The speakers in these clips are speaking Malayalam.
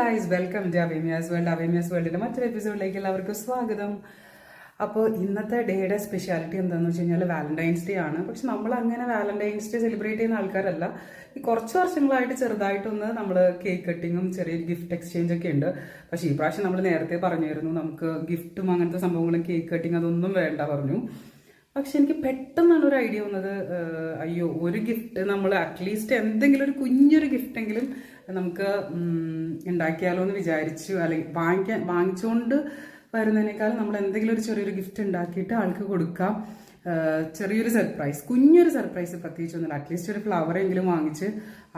ഗായ്സ്, വെൽക്കം ടു അവേമിയാസ് വേൾഡ്. അവേമിയാസ് വേൾഡിന്റെ മറ്റൊരു എപ്പിസോഡിലേക്ക് എല്ലാവർക്കും സ്വാഗതം. അപ്പോൾ ഇന്നത്തെ ഡേയുടെ സ്പെഷ്യാലിറ്റി എന്താണെന്ന് വെച്ച് കഴിഞ്ഞാൽ വാലന്റൈൻസ് ഡേ ആണ്. പക്ഷെ നമ്മൾ അങ്ങനെ വാലന്റൈൻസ് ഡേ സെലിബ്രേറ്റ് ചെയ്യുന്ന ആൾക്കാരല്ല. ഈ കുറച്ച് വർഷങ്ങളായിട്ട് ചെറുതായിട്ടൊന്ന് നമ്മൾ കേക്ക് കട്ടിങ്ങും ചെറിയൊരു ഗിഫ്റ്റ് എക്സ്ചേഞ്ച് ഒക്കെ ഉണ്ട്. പക്ഷെ ഈ പ്രാവശ്യം നമ്മൾ നേരത്തെ പറഞ്ഞിരുന്നു നമുക്ക് ഗിഫ്റ്റും അങ്ങനത്തെ സംഭവങ്ങളും കേക്ക് കട്ടിങ് അതൊന്നും വേണ്ട പറഞ്ഞു. പക്ഷെ എനിക്ക് പെട്ടെന്നാണ് ഒരു ഐഡിയ വന്നത്, അയ്യോ ഒരു ഗിഫ്റ്റ് നമ്മൾ അറ്റ്ലീസ്റ്റ് എന്തെങ്കിലും ഒരു കുഞ്ഞൊരു ഗിഫ്റ്റെങ്കിലും നമുക്ക് ഉണ്ടാക്കിയാലോ എന്ന് വിചാരിച്ചു. അല്ലെങ്കിൽ വാങ്ങിച്ചുകൊണ്ട് വരുന്നതിനേക്കാളും നമ്മൾ എന്തെങ്കിലും ഒരു ചെറിയൊരു ഗിഫ്റ്റ് ഉണ്ടാക്കിയിട്ട് ആൾക്ക് കൊടുക്കാം. ചെറിയൊരു സർപ്രൈസ്, കുഞ്ഞൊരു സർപ്രൈസ് പ്രത്യേകിച്ചൊന്നുമില്ല, അറ്റ്ലീസ്റ്റ് ഒരു ഫ്ലവറെങ്കിലും വാങ്ങിച്ച്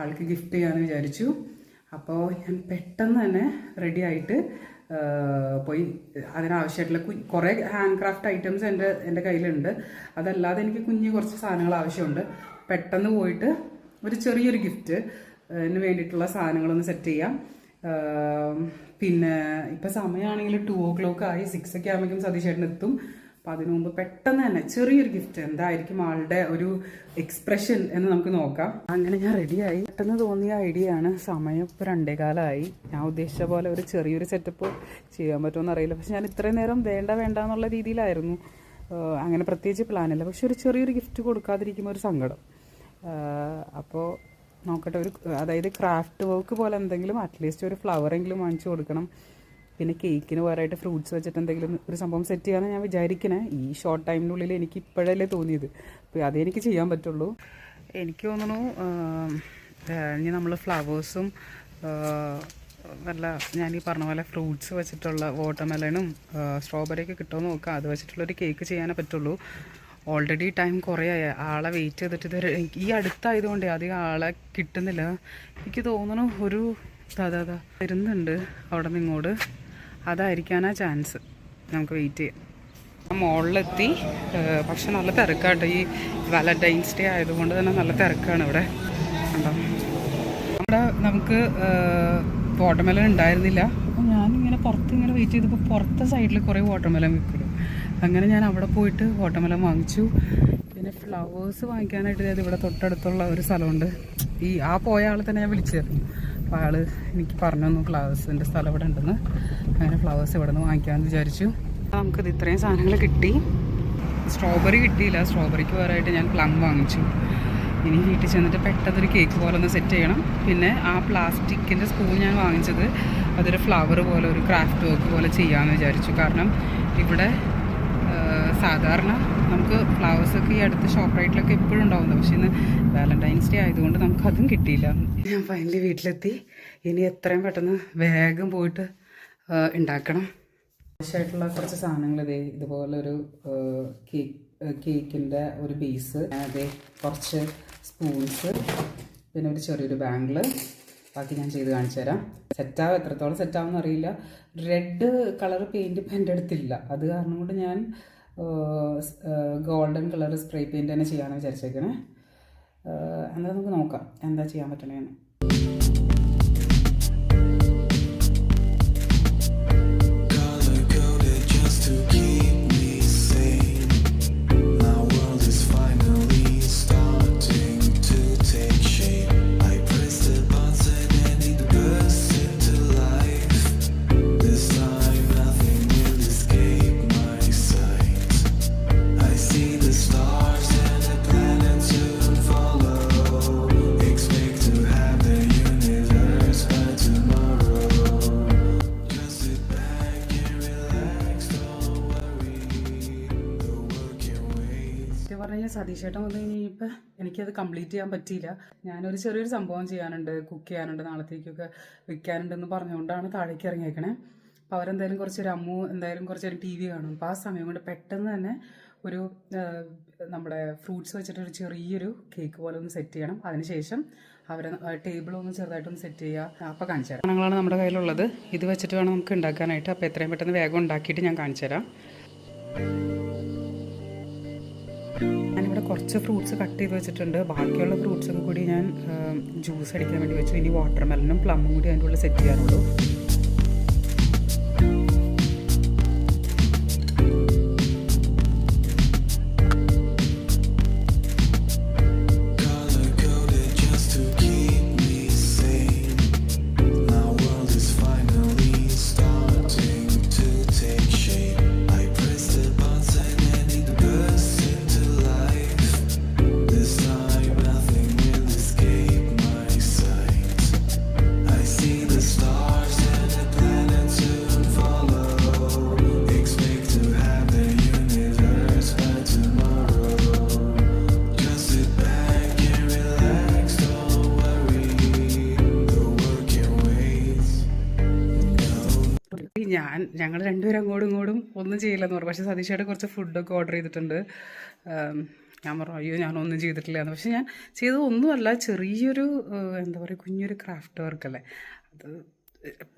ആൾക്ക് ഗിഫ്റ്റ് ചെയ്യാമെന്ന് വിചാരിച്ചു. അപ്പോൾ ഞാൻ പെട്ടെന്ന് തന്നെ റെഡി ആയിട്ട് പോയി അതിനാവശ്യമായിട്ടുള്ള കുറേ ഹാൻഡ് ക്രാഫ്റ്റ് ഐറ്റംസ് എൻ്റെ കയ്യിലുണ്ട്. അതല്ലാതെ എനിക്ക് കുറച്ച് സാധനങ്ങൾ ആവശ്യമുണ്ട്. പെട്ടെന്ന് പോയിട്ട് ഒരു ചെറിയൊരു ഗിഫ്റ്റ് വേണ്ടിയിട്ടുള്ള സാധനങ്ങളൊന്ന് സെറ്റ് ചെയ്യാം. പിന്നെ ഇപ്പം സമയമാണെങ്കിൽ 2 o'clock ആയി, 6 ഒക്കെ ആകുമ്പോഴേക്കും സതീശേട്ടൻ എത്തും. അപ്പം അതിനു മുമ്പ് പെട്ടെന്ന് തന്നെ ചെറിയൊരു ഗിഫ്റ്റ്, എന്തായിരിക്കും ആളുടെ ഒരു എക്സ്പ്രഷൻ എന്ന് നമുക്ക് നോക്കാം. അങ്ങനെ ഞാൻ റെഡിയായി. പെട്ടെന്ന് തോന്നിയ ഐഡിയ ആണ്. സമയം ഇപ്പോൾ 2:15 ഞാൻ ഉദ്ദേശിച്ച പോലെ ഒരു ചെറിയൊരു സെറ്റപ്പ് ചെയ്യാൻ പറ്റുമെന്ന് അറിയില്ല. പക്ഷെ ഞാൻ ഇത്രയും നേരം വേണ്ട എന്നുള്ള രീതിയിലായിരുന്നു. അങ്ങനെ പ്രത്യേകിച്ച് പ്ലാനില്ല. പക്ഷെ ഒരു ചെറിയൊരു ഗിഫ്റ്റ് കൊടുക്കാതിരിക്കുമ്പോൾ ഒരു സങ്കടം. അപ്പോൾ നോക്കട്ടെ, അതായത് ക്രാഫ്റ്റ് വർക്ക് പോലെ എന്തെങ്കിലും, അറ്റ്ലീസ്റ്റ് ഒരു ഫ്ലവറെങ്കിലും വാങ്ങിച്ചു കൊടുക്കണം. പിന്നെ കേക്കിന് പകരമായിട്ട് ഫ്രൂട്ട്സ് വെച്ചിട്ട് എന്തെങ്കിലും ഒരു സംഭവം സെറ്റ് ചെയ്യാമെന്ന് ഞാൻ വിചാരിക്കണേ. ഈ ഷോർട്ട് ടൈമിനുള്ളിൽ എനിക്ക് ഇപ്പോഴല്ലേ തോന്നിയത്. അപ്പോൾ അതേ എനിക്ക് ചെയ്യാൻ പറ്റുള്ളൂ. എനിക്ക് തോന്നുന്നു ഇനി നമ്മൾ ഫ്ലവേഴ്സും ഞാൻ ഈ പറഞ്ഞ പോലെ ഫ്രൂട്ട്സ് വെച്ചിട്ടുള്ള വാട്ടർമെലണും സ്ട്രോബെറിയൊക്കെ കിട്ടുമെന്ന് നോക്കാം. അത് വെച്ചിട്ടുള്ളൊരു കേക്ക് ചെയ്യാനേ പറ്റുള്ളൂ. ഓൾറെഡി ടൈം കുറേ ആയി, ആളെ വെയിറ്റ് ചെയ്തിട്ട് ഈ അടുത്തായതുകൊണ്ട് അധികം ആളെ കിട്ടുന്നില്ല. എനിക്ക് തോന്നുന്നു ഒരു വരുന്നുണ്ട് അവിടെ നിന്ന് ഇങ്ങോട്ട്, അതായിരിക്കാനാ ചാൻസ്. നമുക്ക് വെയിറ്റ് ചെയ്യാം. മോളിലെത്തി. പക്ഷെ നല്ല തിരക്കാട്ടോ, ഈ വാലന്റൈൻസ് ഡേ ആയതുകൊണ്ട് തന്നെ നല്ല തിരക്കാണ് ഇവിടെ. കണ്ടോ, നമുക്ക് വാട്ടർമെലൺ ഉണ്ടായിരുന്നില്ല. അപ്പോൾ ഞാനിങ്ങനെ പുറത്തിങ്ങനെ വെയിറ്റ് ചെയ്തപ്പോൾ പുറത്തെ സൈഡിൽ കുറേ വാട്ടർമെലൺ വിൽക്കും. അങ്ങനെ ഞാൻ അവിടെ പോയിട്ട് വാട്ടർമെലൺ വാങ്ങിച്ചു. പിന്നെ ഫ്ലവേഴ്സ് വാങ്ങിക്കാനായിട്ട് ഇവിടെ തൊട്ടടുത്തുള്ള ഒരു സ്ഥലമുണ്ട്. പോയ ആൾ തന്നെ ഞാൻ വിളിച്ചായിരുന്നു. അപ്പോൾ ആൾ എനിക്ക് പറഞ്ഞു തന്നു ഫ്ലവേഴ്സിൻ്റെ സ്ഥലം ഇവിടെ ഉണ്ടെന്ന്. അങ്ങനെ ഫ്ലവേഴ്സ് ഇവിടെ നിന്ന് വാങ്ങിക്കാമെന്ന് വിചാരിച്ചു. നമുക്കിത് ഇത്രയും സാധനങ്ങൾ കിട്ടി. സ്ട്രോബെറി കിട്ടിയില്ല. സ്ട്രോബെറിക്ക് പകരമായിട്ട് ഞാൻ പ്ലം വാങ്ങിച്ചു. ഇനി വീട്ടിൽ ചെന്നിട്ട് പെട്ടെന്നൊരു കേക്ക് പോലെ ഒന്ന് സെറ്റ് ചെയ്യണം. പിന്നെ ആ പ്ലാസ്റ്റിക്കിൻ്റെ സ്പൂൺ ഞാൻ വാങ്ങിച്ചത് അതൊരു ഫ്ലവർ പോലെ ഒരു ക്രാഫ്റ്റ് വർക്ക് പോലെ ചെയ്യാമെന്ന് വിചാരിച്ചു. കാരണം ഇവിടെ സാധാരണ നമുക്ക് ഫ്ലവേഴ്സൊക്കെ ഈ അടുത്ത ഷോപ്പ് റൈറ്റിലൊക്കെ എപ്പോഴും ഉണ്ടാവുന്നത്. പക്ഷേ ഇന്ന് വാലന്റൈൻസ് ഡേ ആയതുകൊണ്ട് നമുക്കതും കിട്ടിയില്ല. ഞാൻ ഫൈനലി വീട്ടിലെത്തി. ഇനി എത്രയും പെട്ടെന്ന് വേഗം പോയിട്ട് ഉണ്ടാക്കണം. ആവശ്യമായിട്ടുള്ള കുറച്ച് സാധനങ്ങൾ ഇതുപോലെ ഒരു കേക്കിൻ്റെ ഒരു ബേസ്, കുറച്ച് സ്പൂൺസ്, പിന്നെ ഒരു ചെറിയൊരു ബാംഗിൾ. ബാക്കി ഞാൻ ചെയ്ത് കാണിച്ചു തരാം. സെറ്റാവും, എത്രത്തോളം സെറ്റാവുമെന്ന് അറിയില്ല. റെഡ് കളർ പെയിൻറ് ഇപ്പം എൻ്റെ അടുത്തില്ല. അത് കാരണം കൊണ്ട് ഞാൻ ഗോൾഡൻ കളർ സ്പ്രേ പെയിൻറ് തന്നെ ചെയ്യാമെന്ന് വിചാരിച്ചേക്കണേ. എന്നാൽ നമുക്ക് നോക്കാം എന്താ ചെയ്യാൻ പറ്റണേന്ന്. സതീശേട്ടൻ വന്നു കഴിഞ്ഞപ്പോൾ എനിക്കത് കംപ്ലീറ്റ് ചെയ്യാൻ പറ്റിയില്ല. ഞാനൊരു ചെറിയൊരു സംഭവം ചെയ്യാനുണ്ട്, കുക്ക് ചെയ്യാനുണ്ട്, നാളത്തേക്കൊക്കെ വെക്കാനുണ്ടെന്ന് പറഞ്ഞുകൊണ്ടാണ് താഴേക്ക് ഇറങ്ങിയേക്കണേ. അപ്പോൾ അവരെന്തായാലും കുറച്ചൊരു TV കാണും. അപ്പോൾ ആ സമയം കൊണ്ട് പെട്ടെന്ന് തന്നെ ഒരു നമ്മുടെ ഫ്രൂട്ട്സ് വെച്ചിട്ടൊരു ചെറിയൊരു കേക്ക് പോലെ ഒന്ന് സെറ്റ് ചെയ്യണം. അതിനുശേഷം അവരെ ടേബിളൊന്ന് ചെറുതായിട്ടൊന്ന് സെറ്റ് ചെയ്യുക. അപ്പോൾ കാണിച്ചു തരാം. സാധനങ്ങളാണ് നമ്മുടെ കയ്യിലുള്ളത്. ഇത് വെച്ചിട്ട് വേണം നമുക്ക് ഉണ്ടാക്കാനായിട്ട്. അപ്പോൾ എത്രയും പെട്ടെന്ന് വേഗം ഉണ്ടാക്കിയിട്ട് ഞാൻ കാണിച്ചു തരാം. ഞാനിവിടെ കുറച്ച് ഫ്രൂട്ട്സ് കട്ട് ചെയ്ത് വെച്ചിട്ടുണ്ട്. ബാക്കിയുള്ള ഫ്രൂട്ട്സൊക്കെ കൂടി ഞാൻ ജ്യൂസ് അടിക്കാൻ വേണ്ടി വെച്ചു. ഇനി വാട്ടർമെലനും പ്ലമ്മും കൂടി അതിൻ്റെ ഉള്ളിൽ സെറ്റ് ചെയ്യാനുള്ളൂ. Fine. ഞങ്ങൾ രണ്ടുപേരും അങ്ങോട്ടും ഇങ്ങോട്ടും ഒന്നും ചെയ്യില്ലെന്ന് പറഞ്ഞു. പക്ഷേ സതീഷയുടെ കുറച്ച് ഫുഡൊക്കെ ഓർഡർ ചെയ്തിട്ടുണ്ട്. ഞാൻ പറഞ്ഞു അയ്യോ ഞാനൊന്നും ചെയ്തിട്ടില്ല എന്ന്. പക്ഷെ ഞാൻ ചെയ്തതൊന്നുമല്ല, ചെറിയൊരു എന്താ പറയുക കുഞ്ഞൊരു ക്രാഫ്റ്റ് വർക്കല്ലേ. അത്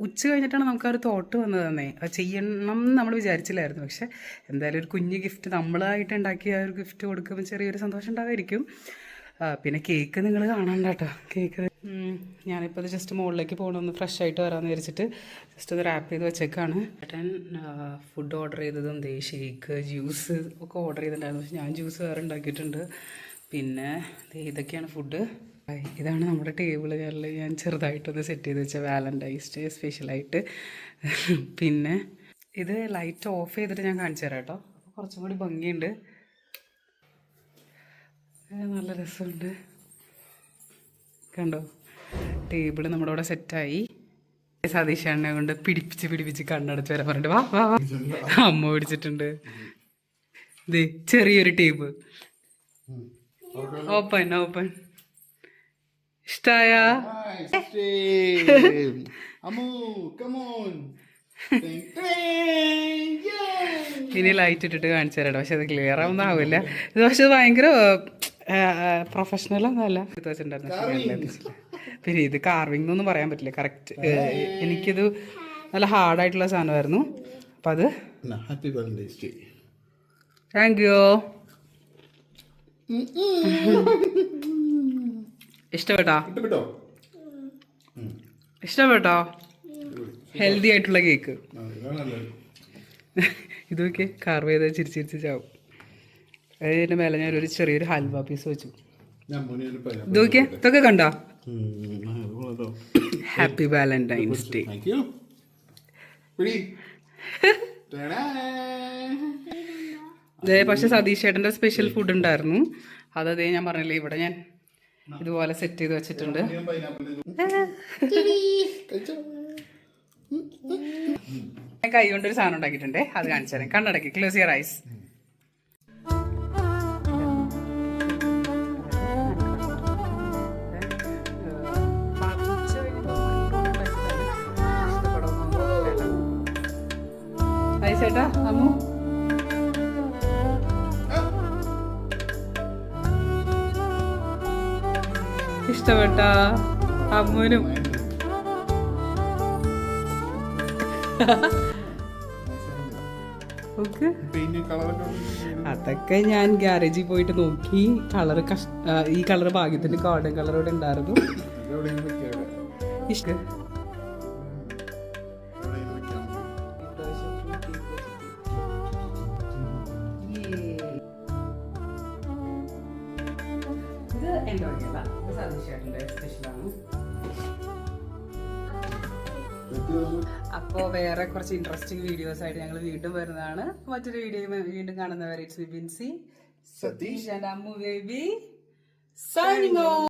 ഉച്ച കഴിഞ്ഞിട്ടാണ് നമുക്ക് ആ ഒരു തോട്ട് വന്നത് തന്നെ. അത് ചെയ്യണം എന്ന് നമ്മൾ വിചാരിച്ചില്ലായിരുന്നു. പക്ഷെ എന്തായാലും ഒരു കുഞ്ഞ് ഗിഫ്റ്റ് നമ്മളായിട്ട് ഉണ്ടാക്കിയ ഒരു ഗിഫ്റ്റ് കൊടുക്കുമ്പോൾ ചെറിയൊരു സന്തോഷം ഉണ്ടാകുമായിരിക്കും. പിന്നെ കേക്ക് നിങ്ങൾ കാണണ്ട കേട്ടോ. കേക്ക് ഞാനിപ്പോൾ അത് ജസ്റ്റ് മുകളിലേക്ക് പോകണമെന്ന് ഫ്രഷ് ആയിട്ട് വരാമെന്ന് വിചാരിച്ചിട്ട് ജസ്റ്റ് ഒന്ന് റാപ്പ് ചെയ്ത് വെച്ചേക്കാണ്. ഏട്ടൻ ഫുഡ് ഓർഡർ ചെയ്തതും ഷേക്ക് ജ്യൂസ് ഒക്കെ ഓർഡർ ചെയ്തിട്ടുണ്ടായിരുന്നു. പക്ഷെ ഞാൻ ജ്യൂസ് വേറെ ഉണ്ടാക്കിയിട്ടുണ്ട്. പിന്നെ ഇതൊക്കെയാണ് ഫുഡ്. ഇതാണ് നമ്മുടെ ടേബിൾ. ഞാൻ ചെറുതായിട്ടൊന്ന് സെറ്റ് ചെയ്ത് വെച്ച വാലന്റൈൻസ് ഡേ സ്പെഷ്യലായിട്ട്. പിന്നെ ഇത് ലൈറ്റ് ഓഫ് ചെയ്തിട്ട് ഞാൻ കാണിച്ചു തരാം കേട്ടോ. കുറച്ചും കൂടി ഭംഗിയുണ്ട്, നല്ല രസമുണ്ട്. കണ്ടോ, ടേബിൾ നമ്മുടെ ഇവിടെ സെറ്റായി. സതീഷാണ്ണെ കൊണ്ട് പിടിപ്പിച്ച് കണ്ണടച്ച് വരാൻ പറഞ്ഞിട്ട് വാ വാ വാ അമ്മ പിടിച്ചിട്ടുണ്ട്. ഇത് ചെറിയൊരു ടേബിൾ. Open open. ഇഷ്ടായ ഇനി ലൈറ്റ് ഇട്ടിട്ട് കാണിച്ചു തരാം. പക്ഷെ അത് ക്ലിയർ ആവുന്ന ആവില്ല. ഇത് പക്ഷെ ഭയങ്കര പ്രൊഫഷണൽ ഒന്നല്ല. ഇത് വെച്ചിട്ടുണ്ടായിരുന്നു. പിന്നെ ഇത് കാർവിംഗ് എന്നൊന്നും പറയാൻ പറ്റില്ല കറക്റ്റ്. എനിക്കിത് നല്ല ഹാർഡായിട്ടുള്ള സാധനമായിരുന്നു. അപ്പം അത് താങ്ക് യു. ഇഷ്ടപ്പെട്ടോ? ഹെൽത്തി ആയിട്ടുള്ള കേക്ക്. ഇതൊക്കെ കാർവ് ചെയ്ത് ചിരിച്ചിരിച്ച് ചാവും. അതിൻ്റെ മേലെ ഞാനൊരു ചെറിയൊരു ഹൽവ പീസ് വെച്ചു. ഇതൊക്കെ ഇതൊക്കെ കണ്ടോ? Happy Valentine's day. പക്ഷെ സതീഷ് ചേട്ടൻ്റെ സ്പെഷ്യൽ ഫുഡ് ഉണ്ടായിരുന്നു. അതേ ഞാൻ പറഞ്ഞില്ലേ, ഇവിടെ ഞാൻ ഇതുപോലെ സെറ്റ് ചെയ്ത് വെച്ചിട്ടുണ്ട്. ഞാൻ കൈ കൊണ്ടൊരു സാധനം ഉണ്ടാക്കിയിട്ടുണ്ടേ, അത് കാണിച്ചു തരാം. കണ്ണടക്കി, ക്ലോസ് യുവർ ഐസ്. ചേട്ടാ അമ്മു ഇഷ്ടപ്പെട്ട അമ്മുനും അതൊക്കെ ഞാൻ ഗ്യാരേജിൽ പോയിട്ട് നോക്കി. കളർ ഈ കളർ ഭാഗ്യത്തിന് ഗോൾഡൻ കളറോടെ ഉണ്ടായിരുന്നു. ഇഷ്ടം എൻ്റെ വകയല്ല, സതീഷേട്ടൻ്റെ സ്പെഷ്യലാണ്. അപ്പോൾ വേറെ കുറച്ച് ഇൻട്രസ്റ്റിംഗ് വീഡിയോസ് ആയിട്ട് ഞങ്ങൾ വീണ്ടും വരുന്നതാണ്. മറ്റൊരു വീഡിയോ വീണ്ടും കാണുന്നവരെ it's me Binsy, Satheesh and Ammu Baby signing of.